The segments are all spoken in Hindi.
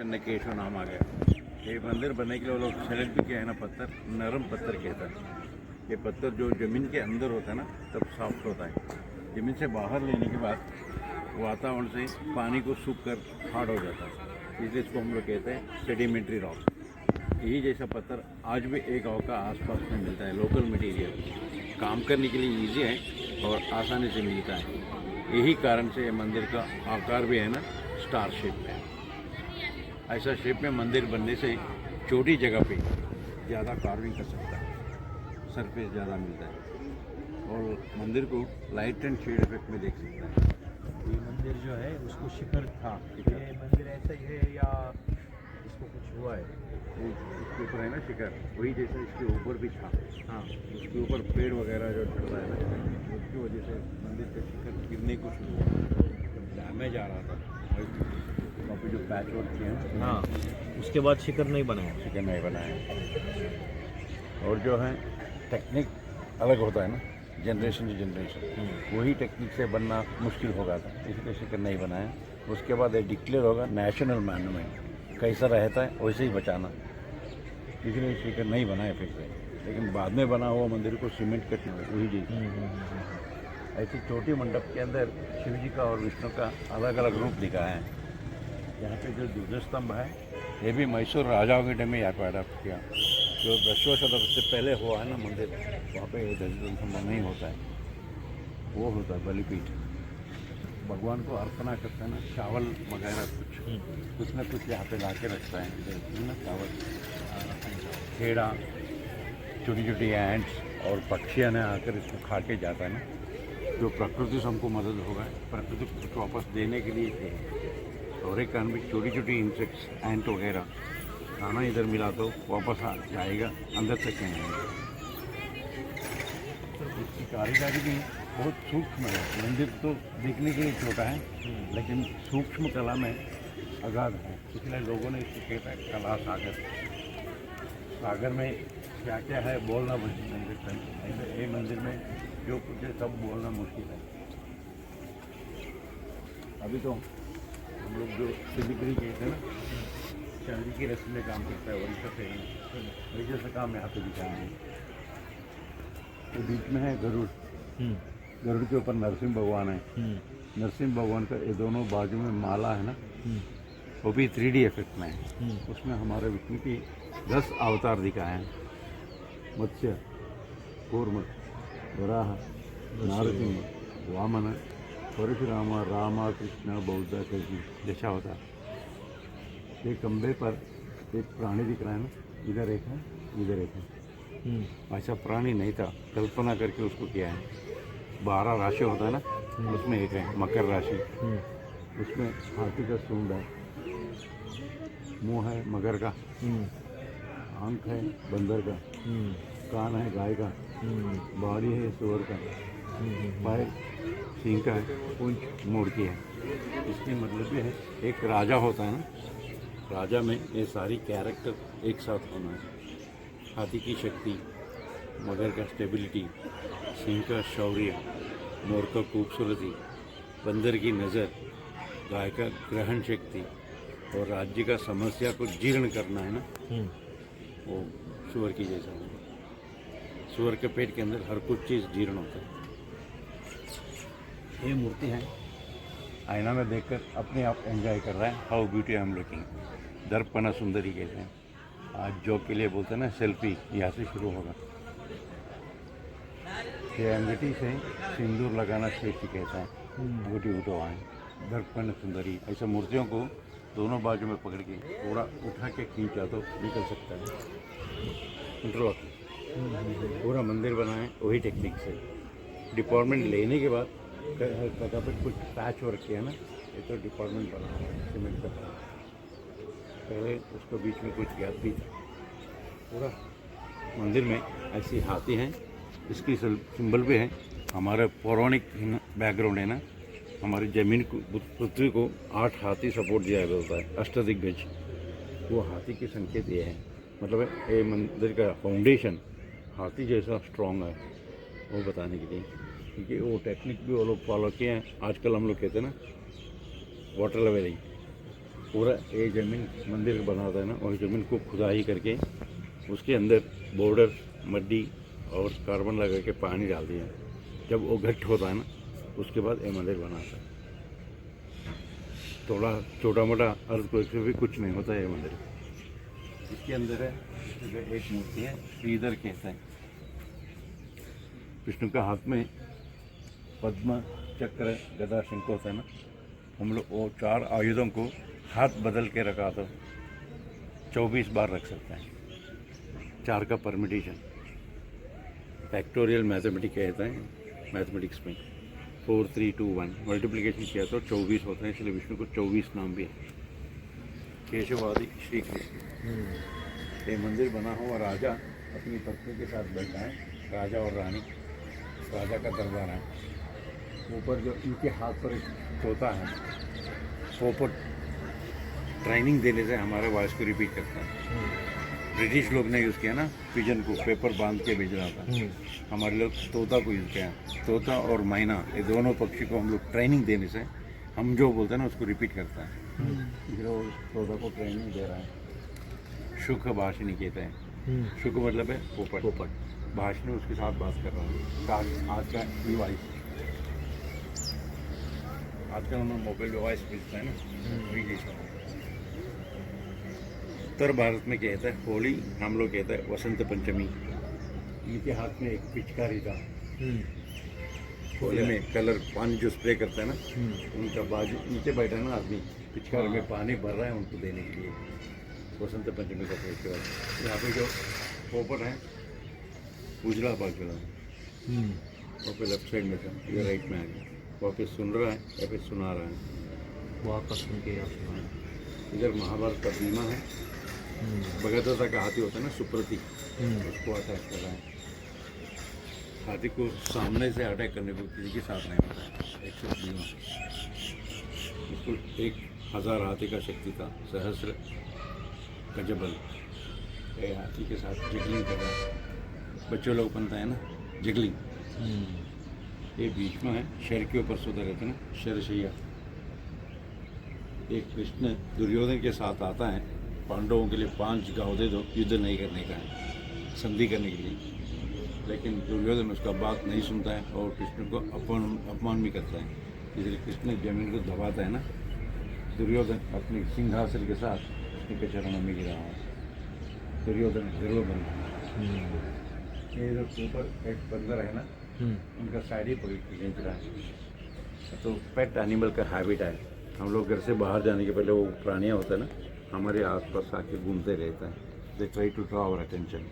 चन्नकेश्वर नाम आ गया। ये मंदिर बनने के लिए वो लोग सेलेक्ट भी किया है ना, पत्थर नरम पत्थर कहता है। ये पत्थर जो ज़मीन के अंदर होता है ना तब सॉफ्ट होता है, ज़मीन से बाहर लेने के बाद वातावरण से पानी को सूख कर हार्ड हो जाता है, इसलिए इसको हम लोग कहते हैं सेडिमेंट्री रॉक। यही जैसा पत्थर आज भी एक गाँव का आसपास में मिलता है, लोकल मटेरियल, काम करने के लिए ईजी है और आसानी से मिलता है। यही कारण से ये मंदिर का आकार भी है ना स्टार शेप में है। ऐसा शेप में मंदिर बनने से छोटी जगह पे ज़्यादा कार्विंग कर सकता है, सरफेस ज़्यादा मिलता है और मंदिर को लाइट एंड शेड इफेक्ट में देख सकता है। ये मंदिर जो है उसको शिखर, हाँ, ये मंदिर ऐसा ही है या इसको कुछ हुआ है? इसके ऊपर है ना शिखर, वही जैसा इसके ऊपर भी था। हाँ, उसके ऊपर पेड़ वगैरह जो चल रहा है ना, उसकी वजह से मंदिर का शिखर गिरने को शुरू हुआ, जब डैमेज आ रहा था। वहाँ पे जो पैच वर्क किए हैं, हाँ, उसके बाद शिखर नहीं बनाया। शिखर नहीं बनाया। और जो है टेक्निक अलग होता है ना, जनरेशन टू जनरेशन, वही टेक्निक से बनना मुश्किल होगा था, इसलिए शिखर नहीं बनाया। उसके बाद ये डिक्लेयर होगा नेशनल मॉन्यूमेंट, कैसा रहता है वैसे ही बचाना, इसलिए शिखर नहीं बनाया फिर से। लेकिन बाद में बना हुआ मंदिर को सीमेंट कटना वही जैसे। ऐसी छोटी मंडप के अंदर शिव जी का और विष्णु का अलग अलग रूप दिखाया है। यहाँ पे जो ध्वजस्तंभ है ये भी मैसूर राजाओं के टाइम में यहाँ पर अडाप्ट किया। जो 10वें शतक से पहले हुआ है ना मंदिर, वहाँ पे ध्वजस्तंभ नहीं होता है, वो होता है बलिपीठ। भगवान को अर्पणा करता है ना, चावल वगैरह कुछ ना कुछ यहाँ पे ला के रखता है ना, चावल, खेड़ा, छोटी छोटी एंट्स और पक्षियाँ ने आकर इसको खा के जाता है ना। जो प्रकृति से हमको मदद होगा, प्रकृति को कुछ वापस देने के लिए। और एक कारण भी छोटी छोटी इंसेक्ट्स, एंट वगैरह, खाना इधर मिला तो वापस आ जाएगा, अंदर तक नहीं आएगा। इसकी कारीगरी भी बहुत सूक्ष्म है। मंदिर तो देखने के लिए छोटा है, लेकिन सूक्ष्म कला में अगाध है, इसलिए लोगों ने इसको कहता है कला सागर। सागर में क्या क्या है बोलना मुश्किल है, ये मंदिर में जो कुछ है सब बोलना मुश्किल है। अभी तो हम लोग जो फिजिकली कहते हैं ना, चांदी की रस्सी में काम करता है, वैसे से काम यहाँ पे दिखाया है। तो बीच में है गरुड़, गरुड़ के ऊपर नरसिंह भगवान है। नरसिंह भगवान का ये दोनों बाजू में माला है ना, वो भी 3D इफेक्ट में है। उसमें हमारे विष्णु की 10 अवतार दिखाए हैं, मत्स्य, कूर्म, वराह, नारसिंह, वामन, परशुराम, राम, कृष्ण, बौद्ध करके जैसा होता है। एक खंबे पर एक प्राणी दिख रहा है ना, इधर एक है, इधर एक है। ऐसा प्राणी नहीं था, कल्पना करके उसको किया है। 12 राशि होता है ना, उसमें एक है मकर राशि। उसमें हाथी का सूंड है, मुंह है मगर का, आंख है बंदर का, कान है गाय का, बाड़ी है सुअर का, पैर सिंह का है, पूंछ मोर की है। इसके मतलब ये है, एक राजा होता है ना, राजा में ये सारी कैरेक्टर एक साथ होना है। हाथी की शक्ति, मगर का स्टेबिलिटी, सिंह का शौर्य, मोर का खूबसूरती, बंदर की नज़र, गाय का ग्रहण शक्ति और राज्य का समस्या को जीर्ण करना है ना, वो सुअर की जैसा होगा। सुअर के पेट के अंदर हर कुछ चीज़ जीर्ण होता है। ये मूर्ति है, आईना में देखकर अपने आप एंजॉय कर रहा है, how beauty I am looking. दर्पण सुंदरी कहते हैं। आज जॉब के लिए बोलते हैं ना, सेल्फी यहाँ से शुरू होगा। ये अंगूठी से सिंदूर लगाना श्रेष्ठ कहता है, अंगूठी उठवाएं। दर्पण सुंदरी, ऐसे मूर्तियों को दोनों बाजू में पकड़ के थोड़ा उठा के खींचा तो निकल सकता है। इंटरलॉक पूरा मंदिर बनाए वही टेक्निक से। डिपार्टमेंट लेने के बाद फटाफट कुछ पैच वर्क किया ना, ये तो डिपार्टमेंट बना है सीमेंट का। पहले उसको बीच में कुछ गैप भी था। पूरा मंदिर में ऐसी हाथी हैं, इसकी सिंबल भी है। हमारा पौराणिक बैकग्राउंड है ना, हमारी ज़मीन को, पृथ्वी को 8 हाथी सपोर्ट दिया होता है, अष्टदिग्गज। वो हाथी की संकेत ये है, मतलब ये मंदिर का फाउंडेशन हाथी जैसा स्ट्रॉन्ग है, वो बताने के लिए। क्योंकि वो टेक्निक भी वो लोग फॉलो किए हैं। आजकल हम लोग कहते हैं ना वाटर लेवलिंग, पूरा ये ज़मीन मंदिर बनाता है ना, और ज़मीन को खुदाई करके उसके अंदर बॉर्डर मड्डी और कार्बन लगा के पानी डाल दिया। जब वो घट होता है ना, उसके बाद ये मंदिर बनाता है। थोड़ा छोटा मोटा अर्थक्वेक से भी कुछ नहीं होता है ये मंदिर। इसके अंदर है एक मूर्ति है, श्रीधर कहते हैं। विष्णु का हाथ में पद्म चक्र गदा शंख होता है ना, हम लोग वो 4 आयुधों को हाथ बदल के रखा तो 24 बार रख सकते हैं। 4 का परमिटेशन फैक्टोरियल मैथमेटिक्स कहते हैं। मैथमेटिक्स में 4 3 2 1 मल्टीप्लिकेशन किया तो 24 होता है, इसलिए विष्णु को 24 नाम भी है। केशवादि श्री कृष्ण। ये मंदिर बना हुआ राजा अपनी पत्नी के साथ बैठा है, राजा और रानी। राजा का दरबार है। ऊपर जो इनके हाथ पर एक तोता है, पोपट ट्रेनिंग देने से हमारे वॉइस को रिपीट करता है। ब्रिटिश लोग ने यूज़ किया ना, पिजन को पेपर बांध के भेज रहा था। हमारे लोग तोता को यूज़ किया। तोता और मैना, ये दोनों पक्षी को हम लोग ट्रेनिंग देने से हम जो बोलते हैं ना उसको रिपीट करता है। इसलिए वो तोता को ट्रेनिंग दे रहा है। सुख भाषणी कहते हैं। सुख मतलब है पोपट। भाषणी उसके साथ बात कर रहा है। आज का डिवाइस, आजकल हमें मोबाइल डिवाइस मिलता है ना, वही जैसा। उत्तर भारत में कहता है होली, हम लोग कहते हैं वसंत पंचमी। इनके हाथ में एक पिचकारी था। होली में कलर पानी जो स्प्रे करता है ना, उनका बाजू नीचे बैठा है ना आदमी, पिचकारी में पानी भर रहा है उनको देने के लिए। वसंत पंचमी का फेस्टिवल। यहाँ पे जो पोपट है उजला बाजूला है, और फिर लेफ्ट साइड में था, ये राइट में आ गया। वहाँ पे सुन रहा है या फिर सुना रहा है। वहाँ पर सुन के आप सुना। इधर महाभारत का बीमा है। भगदत्ता का हाथी होता है ना, सुप्रति, उसको अटैक कर रहा है। हाथी को सामने से अटैक करने को किसी के साथ नहीं होता है। 120 उसको 1000 हाथी का शक्ति था, सहस्र गजबल। ये हाथी के साथ जिगलिंग कर रहा है। बच्चों लोग बनता है ना जिगलिंग। ये बीच में है, शर के ऊपर सोते रहते हैं ना, शरशैया। एक कृष्ण दुर्योधन के साथ आता है, पांडवों के लिए 5 गाँव दे दो, युद्ध नहीं करने का है, संधि करने के लिए। लेकिन दुर्योधन उसका बात नहीं सुनता है और कृष्ण को अपमान भी करता है। इसलिए कृष्ण जमीन को दबाता है ना, दुर्योधन अपने सिंहासन के साथ कृष्ण के चरणों में गिरा है। दुर्योधन जरूर बन रहा। ये जो ऊपर एक बंदर है ना, उनका साइड ही पकड़ के खींच रहा है। तो पेट एनिमल का हैबिट है। हम लोग घर से बाहर जाने के पहले वो प्राणियाँ होता है ना, हमारे आसपास आके घूमते रहता है। They try to draw our attention.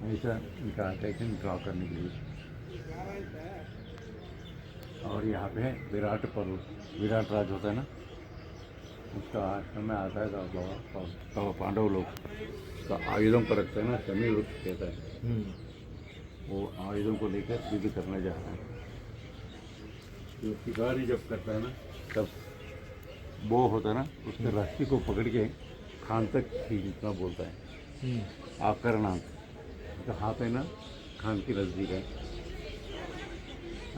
ऐसा इनका अटेंशन ड्रॉ करने के लिए। और यहाँ पे है विराट पर्वत। विराट राज होता है ना, उसका आश्रम में आता है तो पांडव लोग उसका आयुधों पर रखते हैं ना, शमी वृक्ष कहता है। वो आयुधों को लेकर युद्ध करने जा रहा है। जो शिकारी जब करता है ना, तब वो होता है ना, उसके रस्सी को पकड़ के खान तक खींचना बोलता है। आकरणांत तो हाथ है ना, खान की रस्सी का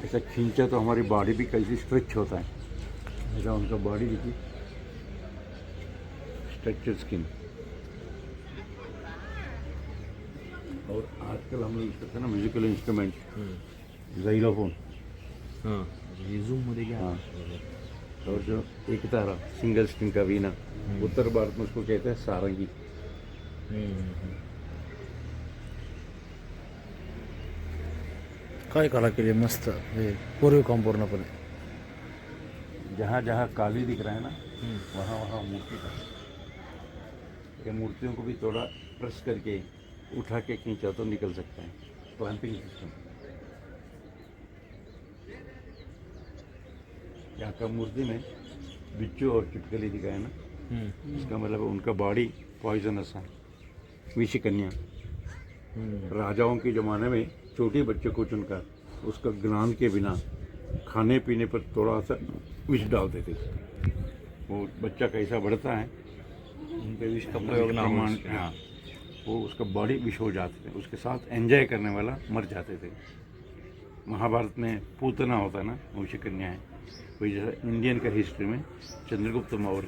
ऐसा खींचा तो हमारी बॉडी भी कैसी स्ट्रेच होता है। ऐसा उनका बॉडी देखिए, स्ट्रक्चर स्किन। और आजकल हम लोग यूज करते हैं ना म्यूजिकल इंस्ट्रूमेंट, ज़ाइलोफोन। मध्ये हाँ, और जो एक तारा सिंगल स्ट्रिंग का वीणा, उत्तर भारत में उसको कहते हैं सारंगी। काय कला केली मस्त, हे पूर्वी काम पूर्णपणे। जहाँ जहाँ काली दिख रहा है ना, वहाँ वहाँ मूर्ति था। ये मूर्तियों को भी थोड़ा प्रेस करके उठा के खींचा तो निकल सकता है। Clamping system. यहाँ का मूर्ति में बिच्छू और चिपकली दिखा है ना, इसका मतलब उनका बॉडी पॉइजनस है। विषकन्या राजाओं के ज़माने में छोटे बच्चे को चुनकर उसका ज्ञान के बिना खाने पीने पर थोड़ा सा विष डालते थे। वो बच्चा कैसा बढ़ता है, उन पे विष का प्रयोग ना होने से, हाँ, वो उसका बॉडी विष हो जाते थे। उसके साथ एंजॉय करने वाला मर जाते थे। महाभारत में पूतना होता है ना, विषकन्या है। वही जैसा इंडियन का हिस्ट्री में चंद्रगुप्त मौर्य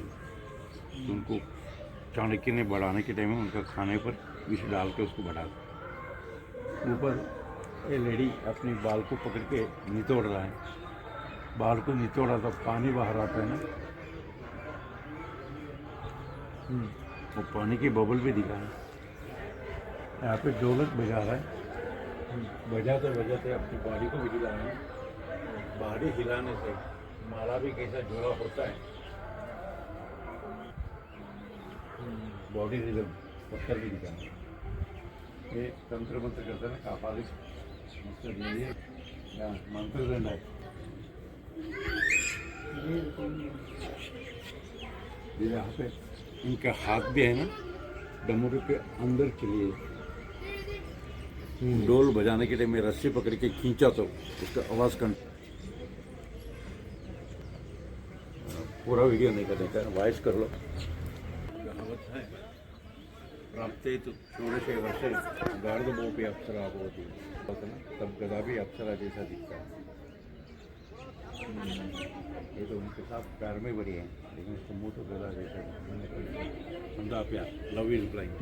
तो उनको चाणक्य ने बढ़ाने के टाइम में उनका खाने पर विष डाल के उसको बढ़ा दिया। ऊपर ये लेडी अपनी बाल को पकड़ के निचोड़ रहा है, बाल को निचोड़ा तो पानी बाहर आता है ना, वो पानी की बबल भी दिखा है। यहाँ पे ढोलक बजा रहा है, बजाते बजाते अपनी बॉडी को भी हिला रहा है। बॉडी हिलाने से माला भी कैसा जोड़ा होता है, बॉडी रिदम पत्थर भी दिखा है। ये तंत्र मंत्र करता है, कापालिक मंत्र देना है। ये यहाँ पे इनका हाथ भी है ना, डमरू के अंदर के लिए डोल बजाने के लिए मैं रस्सी पकड़ के खींचा तो उसका आवाज़ कम। पूरा वीडियो नहीं करने का, वॉइस कर लो। कहावत है, प्राप्ते तो षोडशे वर्षे गार्धमोपि अप्सरा भवति, तब गदा भी अप्सरा जैसा दिखता है। ये तो उनके साथ पैर में बड़ी है, लेकिन उसको मुँह तो गदा जैसा है। समझा प्यार, लव इज ब्लाइंड।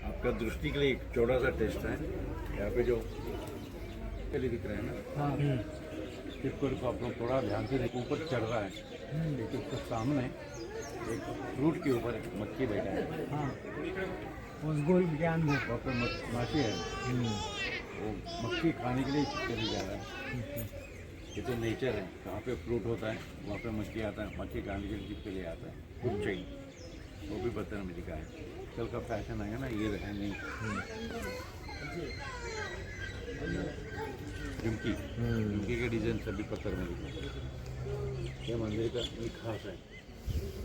आपका दृष्टि के लिए एक छोटा सा टेस्ट है। यहाँ पे जो चली दिख रहे हैं ना, टिप्पर को आप लोग थोड़ा ध्यान से देखो, ऊपर चढ़ रहा है, लेकिन उसके सामने एक फ्रूट के ऊपर मक्खी बैठा है। हाँ, उस गोल ज्ञान में वहाँ पे माछी है, वो मक्खी खाने के लिए चली जा रहा है। ये तो नेचर है, कहाँ पे फ्रूट होता है वहाँ पे मक्खी आता है, मक्खी खाने के लिए चले आता है। फूड चेन वो भी पत्थर में दिखा है। कल का फैशन आएगा ना, ये रहेंगे झुमकी के डिजाइन सभी पत्थर में दिखा। ये मंदिर का एक खास है,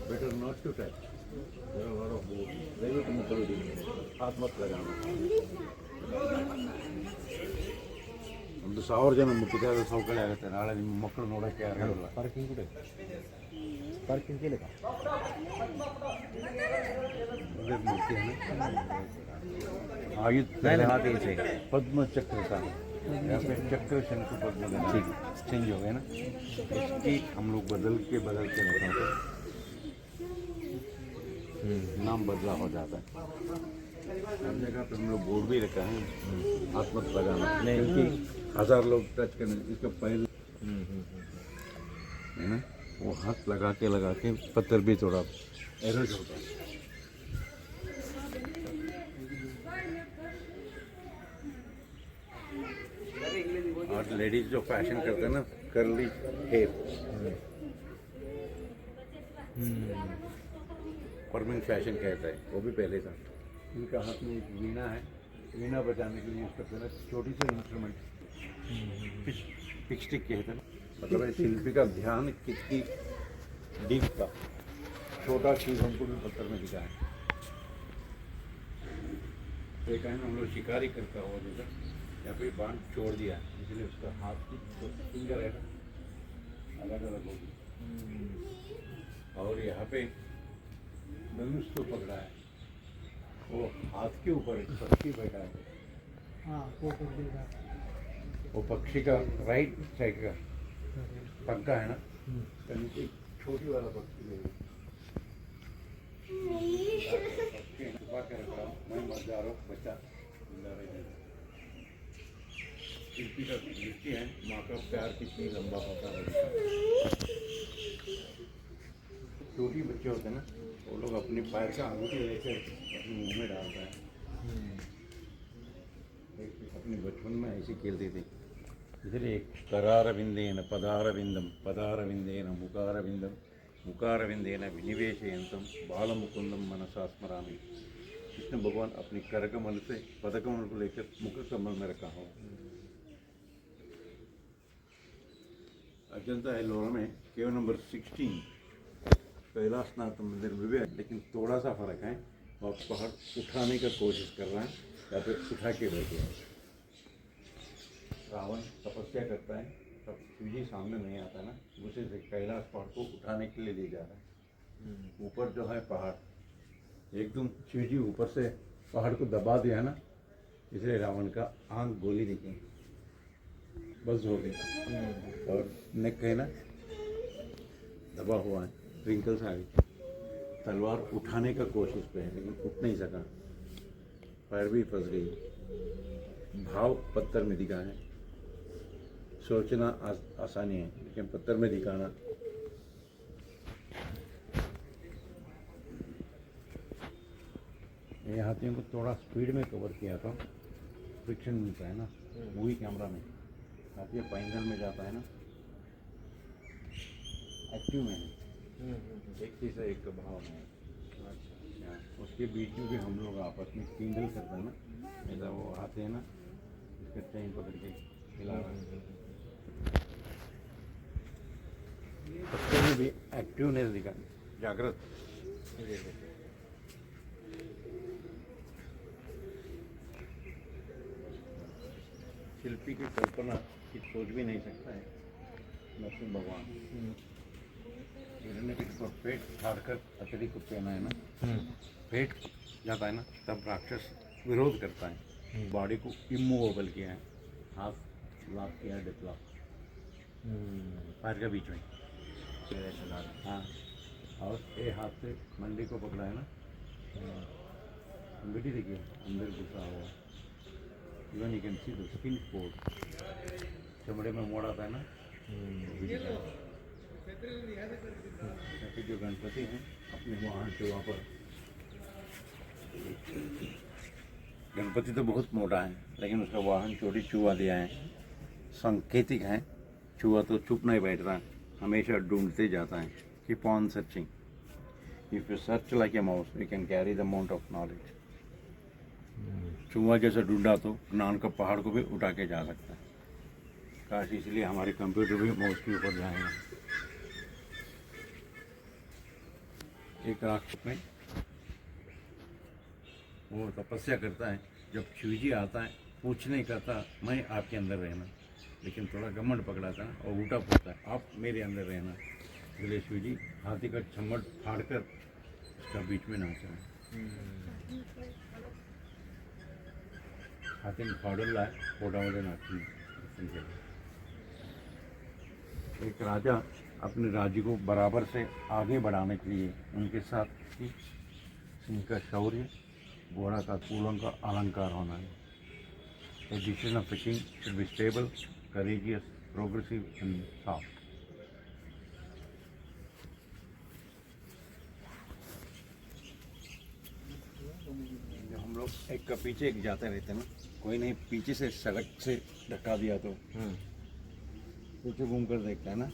बेटर नॉट टू टच, हाथ मत लगाना। ಒಂದು 1000 ಜನ ಮುಟ್ಟಿದ್ದಾರೆ, ಸೌಕರ್ಯ ಆಗುತ್ತೆ। ನಾಳೆ ನಿಮ್ಮ ಮಕ್ಕಳು ನೋಡೋಕ್ಕೆ ಯಾರು ಇರಲ್ಲ। पार्किंग कुठे? पार्किंग केलं का? मूर्ति है ना, आयुध पद्म चक्र का, यहाँ पे चक्र शंख पद्म ठीक चेंज हो गया ना, इसकी हम लोग बदल के रखा था, नाम बदला हो जाता है। हर जगह पे हम लोग बोर्ड भी रखा है, हाथ मत लगाना, क्योंकि 1000 लोग टच करने, इसका पहले है ना, वो हाथ लगा के पत्थर भी थोड़ा एरोज होता है। और लेडीज जो फैशन करते हैं ना, कर्ली हेयर, परमानेंट फैशन कहता है, वो भी पहले था। इनका हाथ में एक वीणा है, वीणा बजाने के लिए यूज करते हैं, छोटी सी इंस्ट्रूमेंट, पिक स्टिक कहते हैं। मतलब ये शिल्पी का ध्यान कितनी डीप था, छोटा चीज हमको भी पत्थर में दिखा है। तो एक हम लोग शिकारी करता हुआ जैसा, या फिर बांध छोड़ दिया, इसलिए उसका हाथ की फिंगर है अलग अलग होगी। और यहाँ पे धनुष तो पकड़ा है, वो हाथ के ऊपर एक पक्षी बैठा है। हाँ, वो पक्षी का राइट साइड का पंखा है ना, नीचे छोटी वाला पक्षी है। छुपा के रखा हूँ, मैं मर जा रहा हूँ, बच्चा जिंदा रहेगा। शिल्पी का दृष्टि है, माँ का प्यार कितनी लंबा होता है। छोटी बच्चे होते हैं ना, वो लोग अपने पैर का अंगूठी लेकर अपने मुंह में डालता है। अपने बचपन में ऐसे खेलते थे, इसलिए करारविंदेन पदारविंदम, पदारविंदेन मुखारविंदम, मुखारविंदेन विनिवेशयंतम बालमुकुंदम मनसा स्मरामि। कृष्ण भगवान अपने करकमल से पदकमल को लेकर मुख कमल में रखा हो। अजंता एलोरा में केव नंबर 16 कैलाशनाथ मंदिर में भी है, लेकिन थोड़ा सा फर्क है, वहाँ पहाड़ उठाने का कोशिश कर रहा है, या फिर उठा के बैठे हैं। रावण तपस्या करता है, तब शिवजी सामने नहीं आता ना, उसे से कैलाश पहाड़ को उठाने के लिए ले जा रहा है। ऊपर जो है पहाड़, एकदम शिवजी ऊपर से पहाड़ को दबा दिया ना, इसलिए रावण का आंख गोली निकली, बस हो गया। और नेक है ना दबा हुआ है, रिंकल्स आ गई। तलवार उठाने का कोशिश पे है लेकिन उठ नहीं सका, पैर भी फंस गई। भाव पत्थर में दिखा है, सोचना आसानी है लेकिन पत्थर में दिखाना। ये हाथियों को थोड़ा स्पीड में कवर किया था, फ्रिक्शन मिलता है ना मूवी कैमरा में। हाथी पैंगल में जाता है ना, एक्टिव में है, एक चीज़ है, एक भाव में है। अच्छा, उसके बीच में भी हम लोग आपस में किंडल करते हैं ना, ऐसा वो आते हैं ना, इसके चैन पकड़ के हिला रहे हैं। पत्ते में भी एक्टिवनेस दिखा, जागृत। शिल्पी की कल्पना की सोच भी नहीं सकता है नरसिंह भगवान। हिरण्यकशिपु को पेट फाड़कर अतरी को पहना है ना, पेट जाता है ना तब राक्षस विरोध करता है, बॉडी को इमूवेबल किया है, हाथ लॉक किया है, डिप लॉक पैर के बीच में। हाँ, और ये हाथ से मंडी को पकड़ा है ना, बेटी देखिए अंदर घुसा हुआ, even you can see the skin code, चमड़े में मोड़ आता है ना। जो गणपति हैं अपने वाहन के वहाँ पर, गणपति तो बहुत मोटा है लेकिन उसका वाहन छोटी चूहा दिया है, सांकेतिक है। चूहा तो चुप नहीं बैठ रहा, हमेशा ढूंढते जाता है, keep on searching. If you search like a mouse you can carry the amount of knowledge. चूहा जैसा ढूंढा तो ज्ञान का पहाड़ को भी उठा के जा सकता है। काश इसलिए हमारे कंप्यूटर भी माउस के ऊपर जाएगा। एक राक्षस में वो तपस्या करता है, जब शिवजी आता है पूछ नहीं करता मैं आपके अंदर रहना, लेकिन थोड़ा घमंड पकड़ाता है और उल्टा पूछता है आप मेरे अंदर रहना। इसलिए शिवजी हाथी का चम्मड़ फाड़ कर उसका बीच में नाचा है। हाथी में फाड़ल लाए फोटावले नाचती। एक राजा अपने राज्य को बराबर से आगे बढ़ाने के लिए उनके साथ की सिंह का शौर्य, घोड़ा का कूलों का अलंकार होना है। A decision of the king should be stable, courageous, progressive and soft. जब हम लोग एक का पीछे एक जाते रहते ना, कोई नहीं पीछे से सड़क से धक्का दिया तो पीछे घूम कर देखता है ना,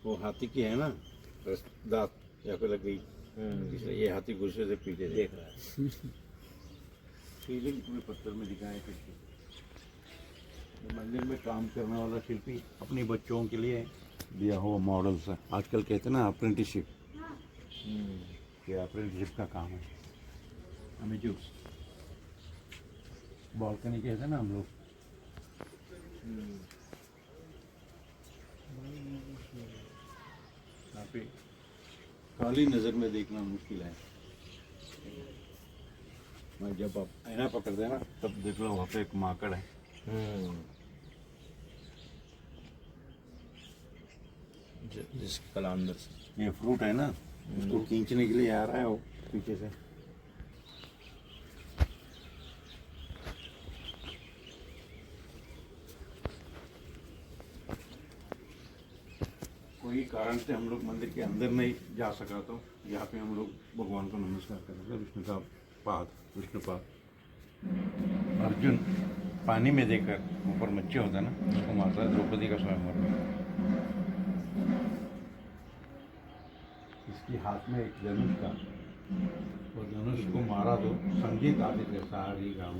वो हाथी की है ना दांत या फिर लग गई, इसलिए ये हाथी गुस्से से पीछे देख रहा है। फीलिंग पूरे पत्थर में दिखाए किसकी। मंदिर में काम करने वाला शिल्पी अपने बच्चों के लिए दिया हुआ मॉडल्स है। आजकल कहते हैं ना अप्रेंटिसशिप, ये अप्रेंटिसशिप का काम है। हमें जो बालकनी कहते हैं ना हम लोग, यहाँ पे काली नज़र में देखना मुश्किल है। मैं जब आप आईना पकड़ते हैं ना तब देख लो वहाँ पे एक माकड़ है। जिसकी कला अंदर से, ये फ्रूट है ना, उसको खींचने के लिए आ रहा है वो पीछे से। कोई कारण से हम लोग मंदिर के अंदर नहीं जा सका तो यहाँ पे हम लोग भगवान को नमस्कार करेंगे। विष्णु का पाद, विष्णुपाद। अर्जुन पानी में देकर ऊपर मच्छी होता है ना, उसको मारता है द्रौपदी का स्वयंवर में। इसके हाथ में एक धनुष था, वो धनुष को मारा तो संगीत आते थे सारी गाँव,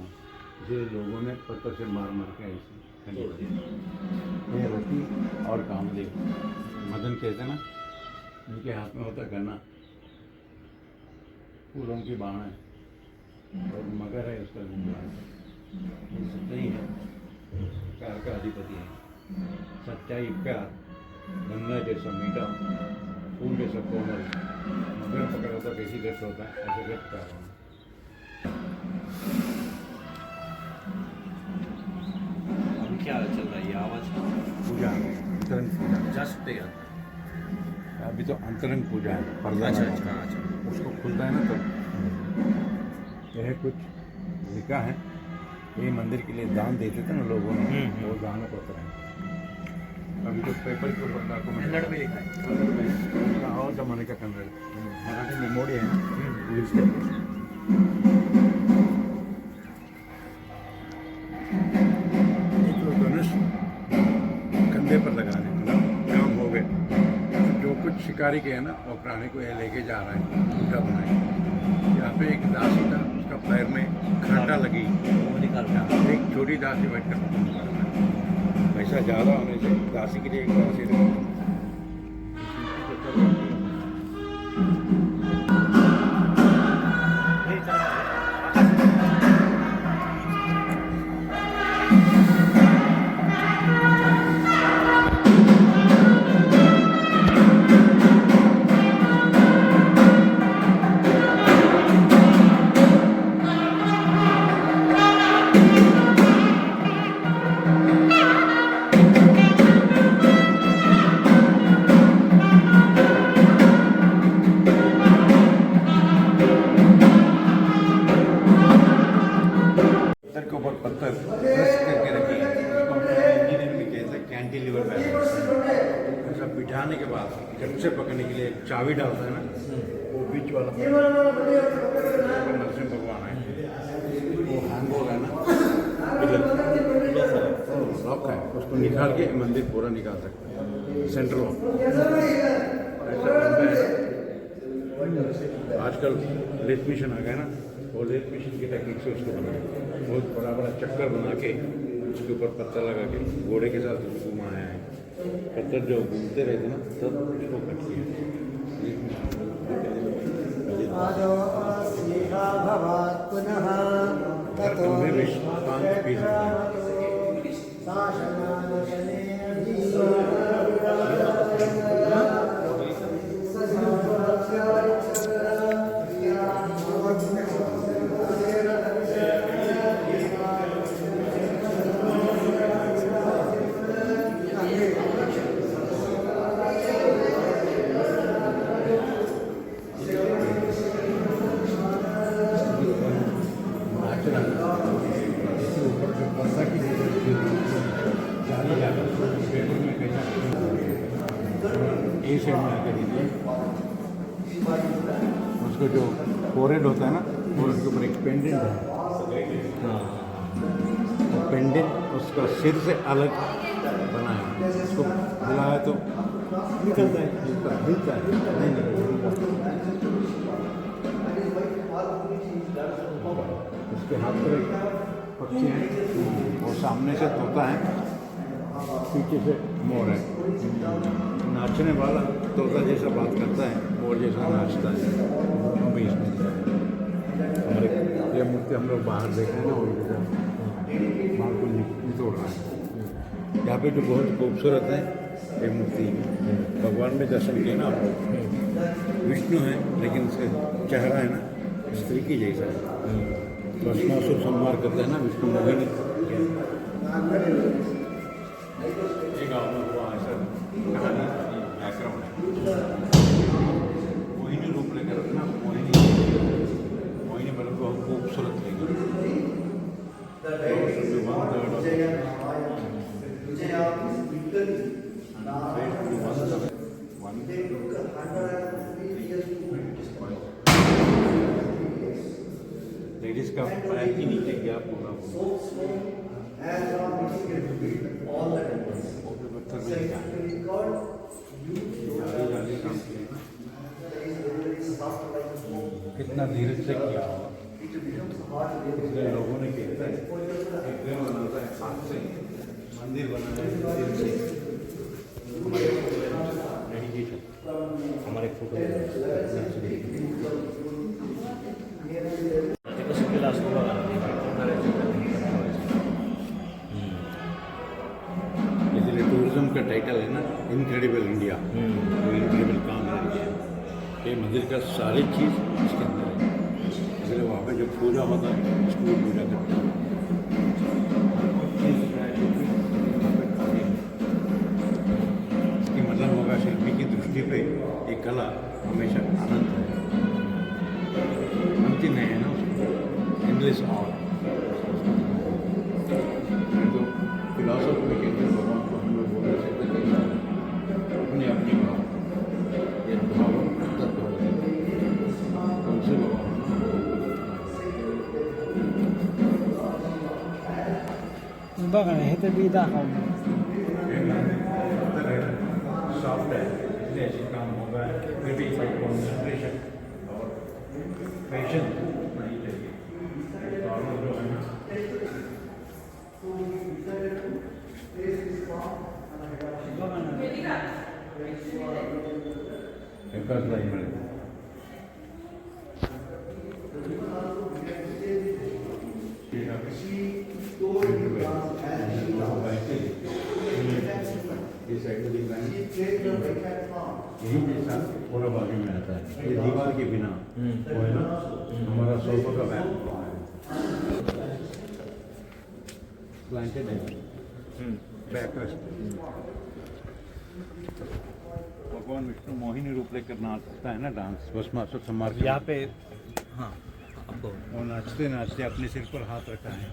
इसलिए लोगों ने पत्थर से मार मार के ऐसे ये रति और कामदेव मदन कहते हैं ना, उनके हाथ में होता गन्ना, फूलों की बाण है और मगर है उसका घूमना। ये सच्चाई है, प्यार का अधिपति है। सच्चाई प्यार, गंगा जैसा मीठा, फूल जैसा कोमल, मगर पकड़ा होता कैसी व्यक्त होता है, ऐसे व्यक्त प्यार होना। क्या चल रहा है ये आवाज़? पूजा अंतरंग पूजा। जा सकते हैं? अभी तो अंतरंग पूजा है, पर्दा अच्छा लगा अच्छा है। अच्छा। उसको खुलता है ना तो यह कुछ लिखा है, ये मंदिर के लिए दान देते थे ना लोगों ने, वो दान पत्र है। अभी तो पेपर के ऊपर डॉक्यूमेंट कन्नड़ में लिखा है। और जमाने का कन्नड़ मराठी मेमोरी है ना, इंग्लिश का। एक तो धनुष कंधे पर लगाने मतलब काम हो गए। जो कुछ शिकारी के है ना वो प्राणी को ये लेके जा रहा है उल्टा बनाए। यहाँ पे एक दासी था, उसका पैर में कांटा लगी, वो निकाल रहा है। एक छोटी दासी बैठ कर पकड़ रहा है। पैसा ज़्यादा होने से दासी के लिए एक दासी रखी। नहीं चल रहा है। पत्थर के ऊपर पत्थर प्रेस करके रखे हैं। उसको हम इंजीनियर में कहते हैं कैंटिलीवर बैलेंस। ऐसा बिठाने के बाद जब से पकड़ने के लिए चाबी डालता है ना, वो बीच वाला नरसिंह भगवान है, वो हैंग हो गया ना, लॉक है, उसको निकाल के मंदिर पूरा निकाल सकते हैं। सेंट्रल लॉक ऐसा बनता है। आजकल लेथ मिशन आ गया ना, वो लेथ मिशन की टेक्निक से उसको बनाया, बहुत बड़ा बड़ा चक्कर बना के उसके ऊपर पत्थर लगा के घोड़े के साथ उसको घुमाया है। पत्थर जो घूमते रहते ना तब उसको कट किया। पुनः ततो खंभे में 5 पीस होता है। उसको जो फोरहेड होता है ना, फोरहेड के ऊपर एक पेंडेंट है, वो पेंडेंट उसका सिर से अलग बना है। उसको हिलाया तो हिलता है, हिलता है। नहीं उसके हाथ पर एक पक्षी है, वो सामने से तोता है, पीछे से मोर है। नाचने वाला तोता जैसा बात करता है, मोर जैसा नाचता है। वो भी इसमें हमारे ये मूर्ति हम लोग बाहर देख रहे हैं ना, वो बाहर को निचोड़ रहा है। यहाँ पे जो बहुत खूबसूरत है ये मूर्ति, भगवान में दर्शन किए ना आप लोग, विष्णु है लेकिन उसका चेहरा है ना स्त्री की जैसा है। भस्मासुर संहार करते हैं ना विष्णु मोहिनी, एक गाँव में हुआ ऐसा कहानी व्याकरण है। मोहिनी रूप लेकर ना, मोहिनी मतलब बहुत खूबसूरत लेगी। लेडीज का पैर की नीचे गया पूरा पत्थर में जाली काम किया, कितना धीरज से किया होगा, कितने लोगों ने किया है। बनाता है हाथ से, मंदिर बनाया है दिल से। हमारे डेडिकेशन, हमारे फोटो इसलिए टूरिज्म का टाइटल है ना इनक्रेडिबल इंडिया। तो इनक्रेडिबल काम है ये मंदिर का सारी चीज़ इसके अंदर है। इसलिए वहाँ पे जो पूजा होता है उसको भी पूजा करते हैं। हमेशा अनंत है, अंतिम नहीं है ना उसको, एंडलेस और तो फिलोसफी में कहते हैं भगवान को हम लोग बोलने से अपने अपने भाव ये भाव तत्व कौन से भगवान बघा ना हे तर मी दाखवलं सॉफ्ट है, इसलिए ऐसे काम होगा, फिर भी कॉन्सेंट्रेशन और पेशेंस नहीं चाहिए। प्रॉब्लम जो है ना एकाच लाईन मिळेल यही जैसा पूरा बाजू में आता है, ये दीवार के बिना वो है ना हमारा सोफा का बैक स्लैंटेड है, बैक भगवान विष्णु मोहिनी रूप लेकर नाचता है ना डांस भस्मासुर संहार के यहाँ पे हाँ आपको वो नाचते नाचते अपने सिर पर हाथ रखा है,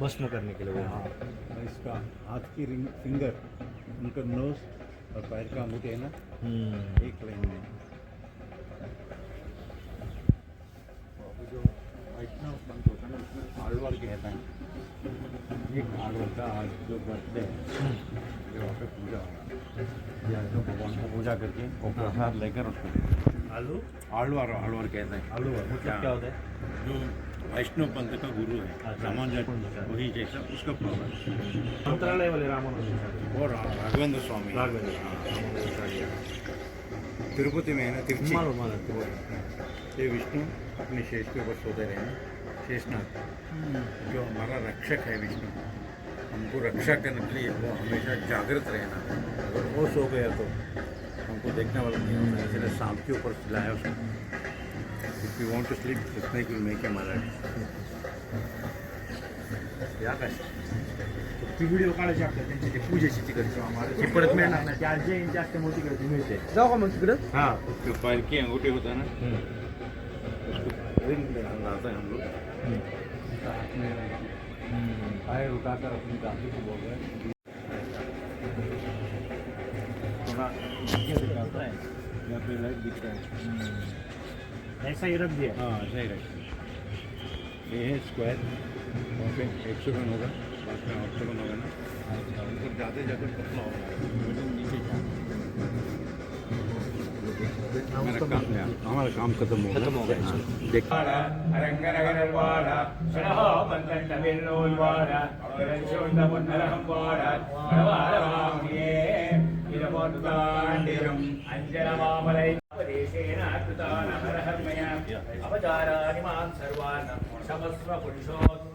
भस्म करने के लिए वो हाँ और इसका हाथ की रिंग फिंगर उनका नोज और पैर का अंगूठे है ना एक लाइन में। जो वैष्णव पंथ होता है ना उसमें आलवार कहता है, एक आलवार का आज जो बर्थडे है जो वहाँ पे पूजा होगा या तो भगवान को पूजा करके वो प्रसाद लेकर उसको आलू आलवार आलवार कहते हैं। आलू मतलब क्या होता है? जो वैष्णव पंथ का गुरु है रामानुज वही जैसा उसका प्रॉब्लम मंत्रालय वाले रामानुज और राघवेंद्र स्वामी तिरुपति में है ना तिरुचि मालूम ये विष्णु अपने शेष के ऊपर सोते रहे हैं, शेषनाग जो हमारा रक्षक है विष्णु, हमको रक्षा करने के लिए वो हमेशा जागृत रहना है, अगर वो सो गया तो हमको देखने वाला नहीं होता, इसलिए सांप के ऊपर खिलाया उसको। If you want to sleep the snake will make you alert. या काय ती व्हिडिओ काढायची आपल्याला त्यांची ते पूजेची तिकडची ती परत मिळणार नाही, त्या जैनची अष्टमूर्ती तिकडची मिळते. जाऊ का मग तिकडं? हाँ उसके पैर की अंगूठी होता है ना उसको रिंग लगाते हैं हम लोग, हाथ में पैर उठाकर अपनी दादी को बोल रहे हैं थोड़ा नीचे दिखाता है या फिर लाइट दिख रहा है, ऐसा ही रख दिया. हाँ ऐसा ही रखते हैं। ये है स्क्वायर, वहाँ पे 100 होगा, पास में 800 होगा ना, ऊपर जाते जाते पतला होगा, नीचे मेरा काम है, हमारा काम खत्म हो गया। देख अवताराणि मां सर्वान् क्षमस्व पुरुषोत्तम